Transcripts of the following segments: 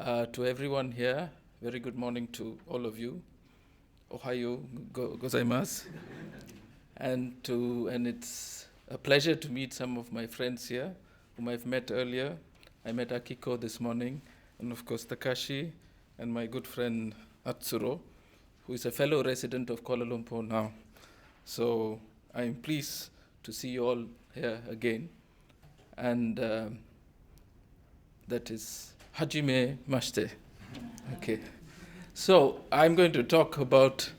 To everyone here, very good morning to all of you. Ohayo gozaimasu. And it's a pleasure to meet some of my friends here, whom I've met earlier. I met Akiko this morning, and of course Takashi, and my good friend Atsuro, who is a fellow resident of Kuala Lumpur now. So I'm pleased to see you all here again. And that is Hajime Mashite. Okay. So I'm going to talk about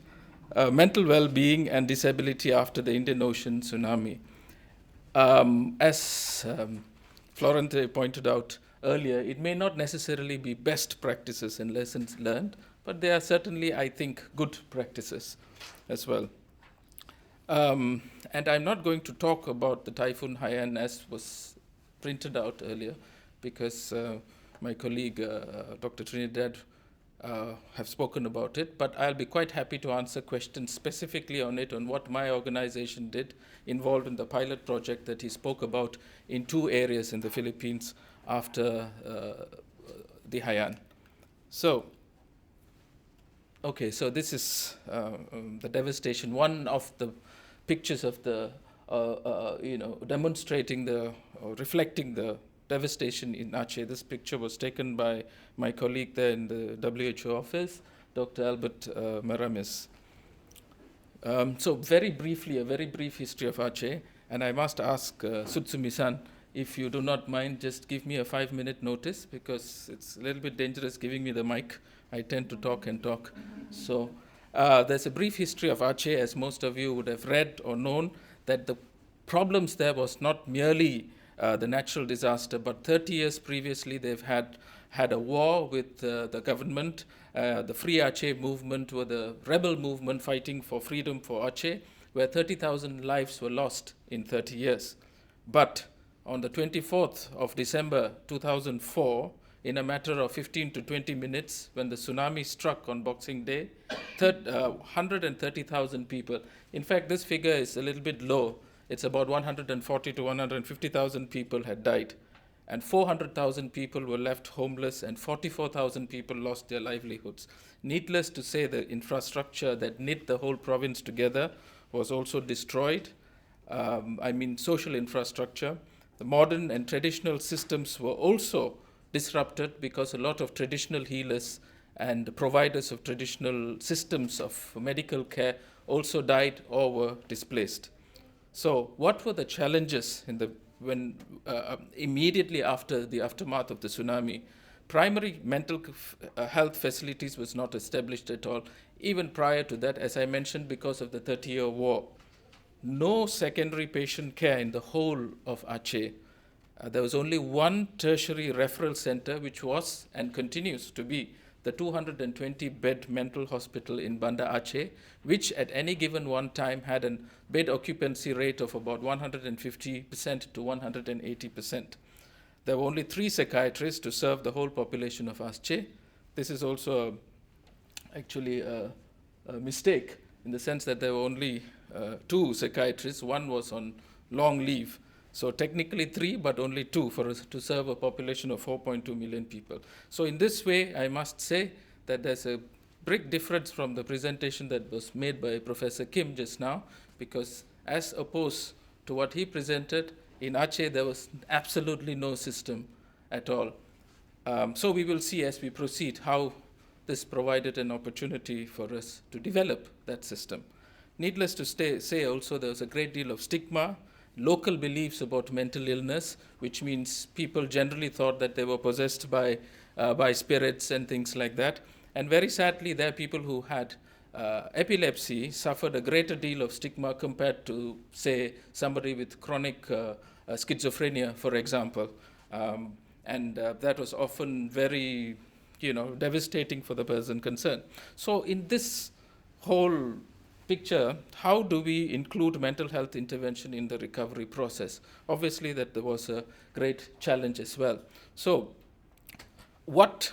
mental well-being and disability after the Indian Ocean tsunami. As Florente pointed out earlier, it may not necessarily be best practices and lessons learned, but they are certainly, I think, good practices as well. And I'm not going to talk about the Typhoon Haiyan as was printed out earlier, because my colleague, Dr. Trinidad, have spoken about it, but I'll be quite happy to answer questions specifically on it, on what my organization did involved in the pilot project that he spoke about in 2 areas in the Philippines after the Haiyan. So, okay, so this is the devastation. One of the pictures of the, demonstrating the, or reflecting the devastation in Aceh. This picture was taken by my colleague there in the WHO office, Dr. Albert Maramis. So very briefly, a very brief history of Aceh, and I must ask Sutsumi-san, if you do not mind, just give me a 5-minute notice, because it's a little bit dangerous giving me the mic. I tend to talk and talk. So there's a brief history of Aceh, as most of you would have read or known, that the problems there was not merely the natural disaster, but 30 years previously they've had a war with the government. The Free Aceh movement were the rebel movement fighting for freedom for Aceh, where 30,000 lives were lost in 30 years. But on the 24th of December 2004, in a matter of 15 to 20 minutes, when the tsunami struck on Boxing Day, 130,000 people. In fact, this figure is a little bit low. It's about 140 to 150,000 people had died, and 400,000 people were left homeless, and 44,000 people lost their livelihoods. Needless to say, the infrastructure that knit the whole province together was also destroyed. Social infrastructure. The modern and traditional systems were also disrupted, because a lot of traditional healers and providers of traditional systems of medical care also died or were displaced. So what were the challenges immediately after the aftermath of the tsunami? Primary mental health facilities was not established at all. Even prior to that, as I mentioned, because of the 30-year war. No secondary patient care in the whole of Aceh. There was only one tertiary referral center, which was and continues to be the 220-bed mental hospital in Banda Aceh, which at any given one time had a bed occupancy rate of about 150% to 180%. There were only 3 psychiatrists to serve the whole population of Aceh. This is also actually a mistake, in the sense that there were only 2 psychiatrists. One was on long leave. So technically 3, but only 2 for us to serve a population of 4.2 million people. So in this way, I must say that there's a big difference from the presentation that was made by Professor Kim just now, because as opposed to what he presented, in Aceh there was absolutely no system at all. So we will see as we proceed how this provided an opportunity for us to develop that system. Needless to say also, there was a great deal of stigma, local beliefs about mental illness, which means people generally thought that they were possessed by spirits and things like that. And very sadly, there are people who had epilepsy suffered a greater deal of stigma compared to, say, somebody with chronic schizophrenia, for example. And that was often very, devastating for the person concerned. So in this whole picture, how do we include mental health intervention in the recovery process? Obviously, that there was a great challenge as well. So what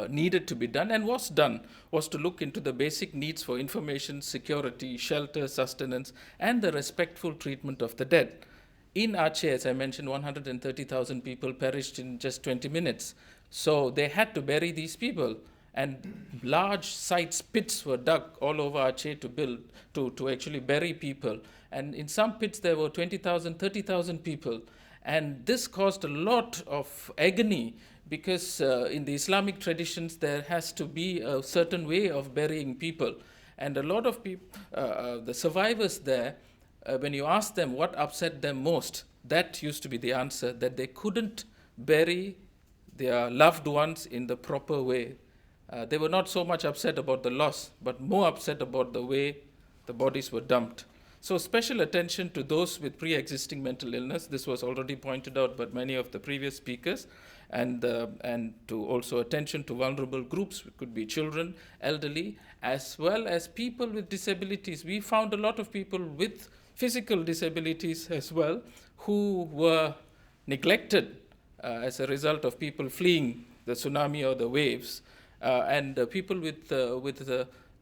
needed to be done and was done was to look into the basic needs for information, security, shelter, sustenance, and the respectful treatment of the dead. in Aceh, as I mentioned, 130,000 people perished in just 20 minutes. So they had to bury these people. And large sites, pits were dug all over Aceh to actually bury people. And in some pits, there were 20,000, 30,000 people. And this caused a lot of agony because in the Islamic traditions, there has to be a certain way of burying people. And a lot of people, the survivors there, when you ask them what upset them most, that used to be the answer, that they couldn't bury their loved ones in the proper way. They were not so much upset about the loss, but more upset about the way the bodies were dumped. So special attention to those with pre-existing mental illness. This was already pointed out by many of the previous speakers. And to also attention to vulnerable groups. It could be children, elderly, as well as people with disabilities. We found a lot of people with physical disabilities as well who were neglected as a result of people fleeing the tsunami or the waves. And people with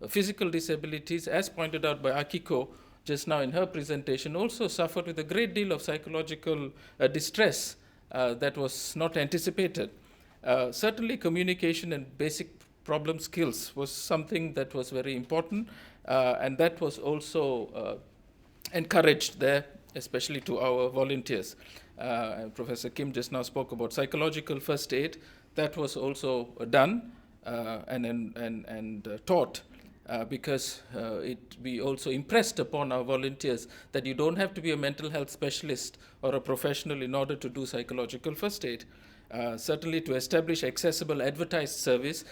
physical disabilities, as pointed out by Akiko just now in her presentation, also suffered with a great deal of psychological distress that was not anticipated. Certainly communication and basic problem skills was something that was very important, and that was also encouraged there, especially to our volunteers. Professor Kim just now spoke about psychological first aid. That was also done and taught. Because we also impressed upon our volunteers that you don't have to be a mental health specialist or a professional in order to do psychological first aid. Certainly to establish accessible advertised service,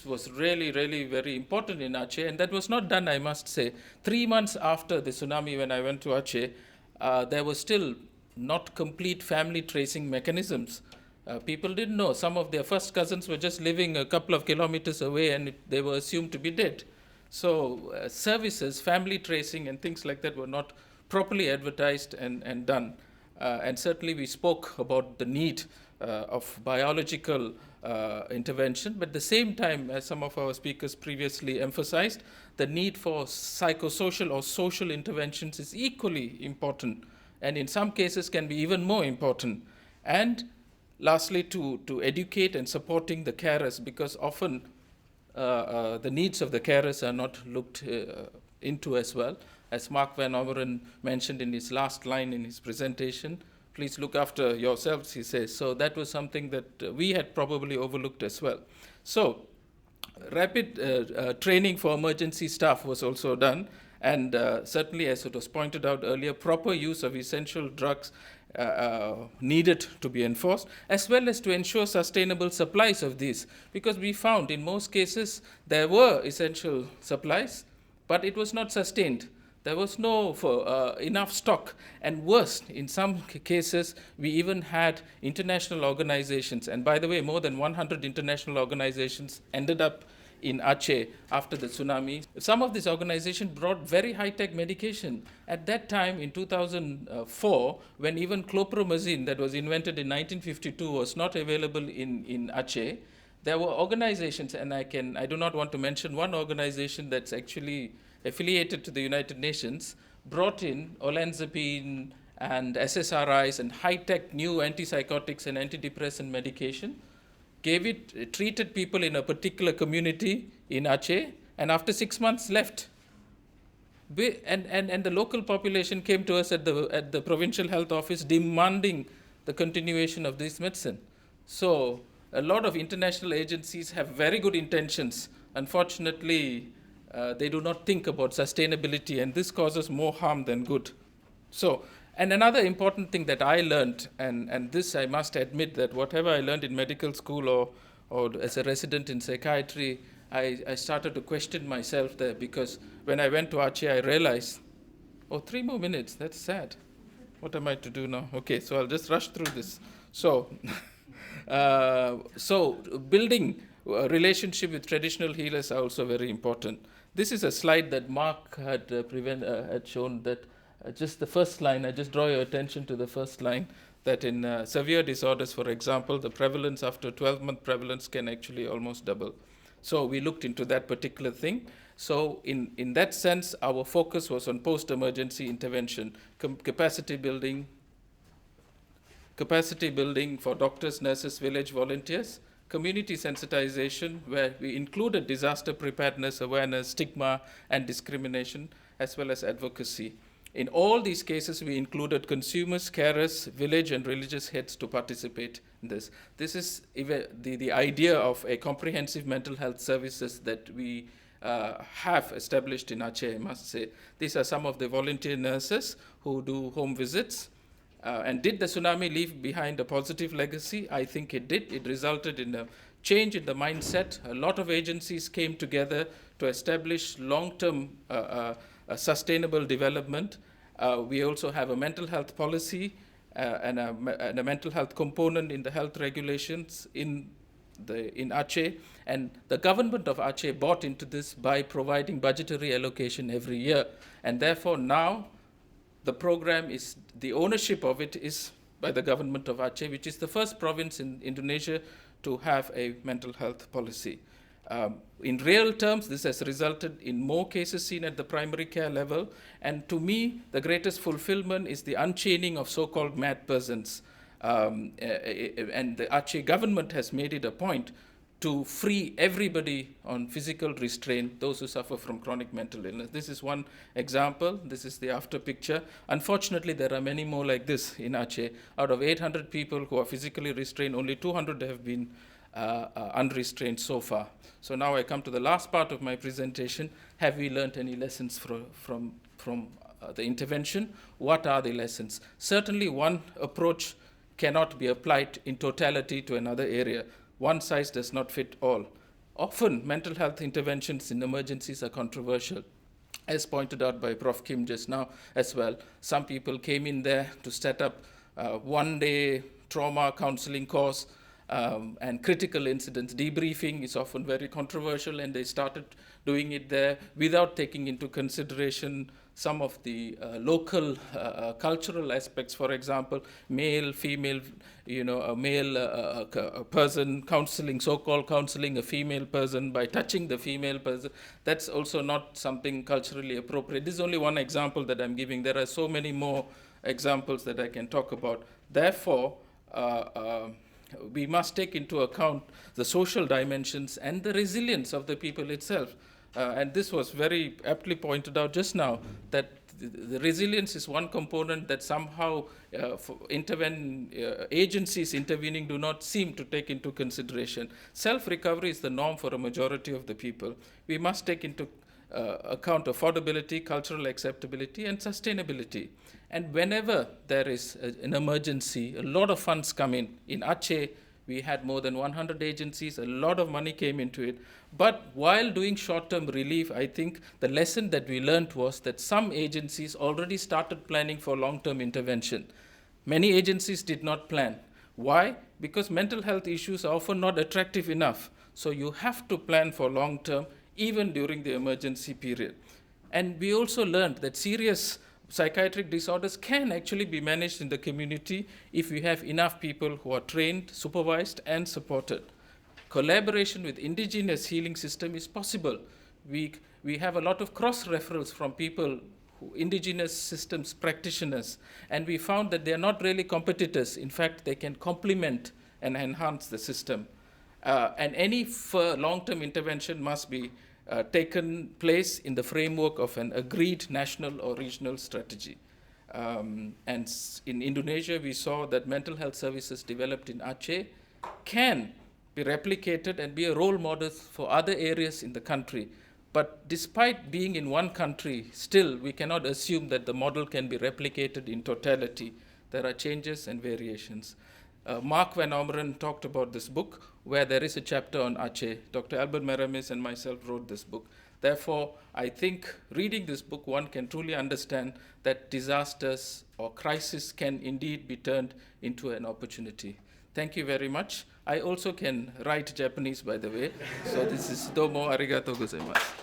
was really, really very important in Aceh, and that was not done, I must say. 3 months after the tsunami, when I went to Aceh, there were still not complete family tracing mechanisms. People didn't know. Some of their first cousins were just living a couple of kilometers away, and they were assumed to be dead. So services, family tracing, and things like that were not properly advertised and done. And certainly we spoke about the need of biological intervention, but at the same time, as some of our speakers previously emphasized, the need for psychosocial or social interventions is equally important, and in some cases can be even more important. And lastly, to educate and supporting the carers, because often the needs of the carers are not looked into as well. As Mark Van Overen mentioned in his last line in his presentation, please look after yourselves, he says. So that was something that we had probably overlooked as well. So rapid training for emergency staff was also done. And certainly, as it was pointed out earlier, proper use of essential drugs needed to be enforced, as well as to ensure sustainable supplies of these. Because we found in most cases there were essential supplies, but it was not sustained. There was no enough stock. And worse, in some cases, we even had international organizations. And by the way, more than 100 international organizations ended up in Aceh after the tsunami. Some of these organizations brought very high-tech medication. At that time, in 2004, when even clopramazine that was invented in 1952 was not available in Aceh, there were organizations, and I do not want to mention one organization that's actually affiliated to the United Nations, brought in olanzapine and SSRIs and high-tech new antipsychotics and antidepressant medication, treated people in a particular community in Aceh, and after 6 months left. And the local population came to us at the provincial health office demanding the continuation of this medicine. So a lot of international agencies have very good intentions. Unfortunately, they do not think about sustainability, and this causes more harm than good. So, and another important thing that I learned, and this I must admit that whatever I learned in medical school or as a resident in psychiatry, I started to question myself there, because when I went to Aceh, I realized, 3 more minutes, that's sad. What am I to do now? Okay, so I'll just rush through this. So, building a relationship with traditional healers are also very important. This is a slide that Mark had shown that just the first line, I just draw your attention to the first line, that in severe disorders, for example, the prevalence after 12-month prevalence can actually almost double. So we looked into that particular thing. So in that sense, our focus was on post-emergency intervention, capacity building, capacity building for doctors, nurses, village volunteers, community sensitization, where we included disaster preparedness, awareness, stigma, and discrimination, as well as advocacy. In all these cases, we included consumers, carers, village and religious heads to participate in this. This is the idea of a comprehensive mental health services that we have established in Aceh, I must say. These are some of the volunteer nurses who do home visits. And did the tsunami leave behind a positive legacy? I think it did. It resulted in a change in the mindset. A lot of agencies came together to establish long-term sustainable development. We also have a mental health policy and a mental health component in the health regulations in Aceh. And the government of Aceh bought into this by providing budgetary allocation every year. And therefore now the program is, the ownership of it is by the government of Aceh, which is the first province in Indonesia to have a mental health policy. In real terms, this has resulted in more cases seen at the primary care level. And to me, the greatest fulfillment is the unchaining of so-called mad persons. And the Aceh government has made it a point to free everybody on physical restraint, those who suffer from chronic mental illness. This is one example. This is the after picture. Unfortunately, there are many more like this in Aceh. Out of 800 people who are physically restrained, only 200 have been unrestrained so far. So now I come to the last part of my presentation. Have we learned any lessons from the intervention? What are the lessons? Certainly one approach cannot be applied in totality to another area. One size does not fit all. Often mental health interventions in emergencies are controversial, as pointed out by Prof. Kim just now as well. Some people came in there to set up one-day trauma counseling course, and critical incidents. Debriefing is often very controversial, and they started doing it there without taking into consideration some of the local cultural aspects. For example, male, female, a male person counseling, so-called counseling a female person by touching the female person. That's also not something culturally appropriate. This is only one example that I'm giving. There are so many more examples that I can talk about. Therefore, we must take into account the social dimensions and the resilience of the people itself. And this was very aptly pointed out just now, that the resilience is one component that somehow agencies intervening do not seem to take into consideration. Self-recovery is the norm for a majority of the people. We must take into account affordability, cultural acceptability, and sustainability. And whenever there is an emergency, a lot of funds come in. In Aceh, we had more than 100 agencies, a lot of money came into it. But while doing short-term relief, I think the lesson that we learned was that some agencies already started planning for long-term intervention. Many agencies did not plan. Why? Because mental health issues are often not attractive enough. So you have to plan for long-term, even during the emergency period. And we also learned that serious psychiatric disorders can actually be managed in the community if we have enough people who are trained, supervised, and supported. Collaboration with indigenous healing system is possible. We have a lot of cross-referrals from people, indigenous systems practitioners, and we found that they are not really competitors. In fact, they can complement and enhance the system. And any long-term intervention must be taken place in the framework of an agreed national or regional strategy. And in Indonesia, we saw that mental health services developed in Aceh can be replicated and be a role model for other areas in the country. But despite being in one country, still we cannot assume that the model can be replicated in totality. There are changes and variations. Mark Van Omeren talked about this book, where there is a chapter on Aceh. Dr. Albert Meramis and myself wrote this book. Therefore, I think reading this book, one can truly understand that disasters or crisis can indeed be turned into an opportunity. Thank you very much. I also can write Japanese, by the way. So this is domo arigatou gozaimasu.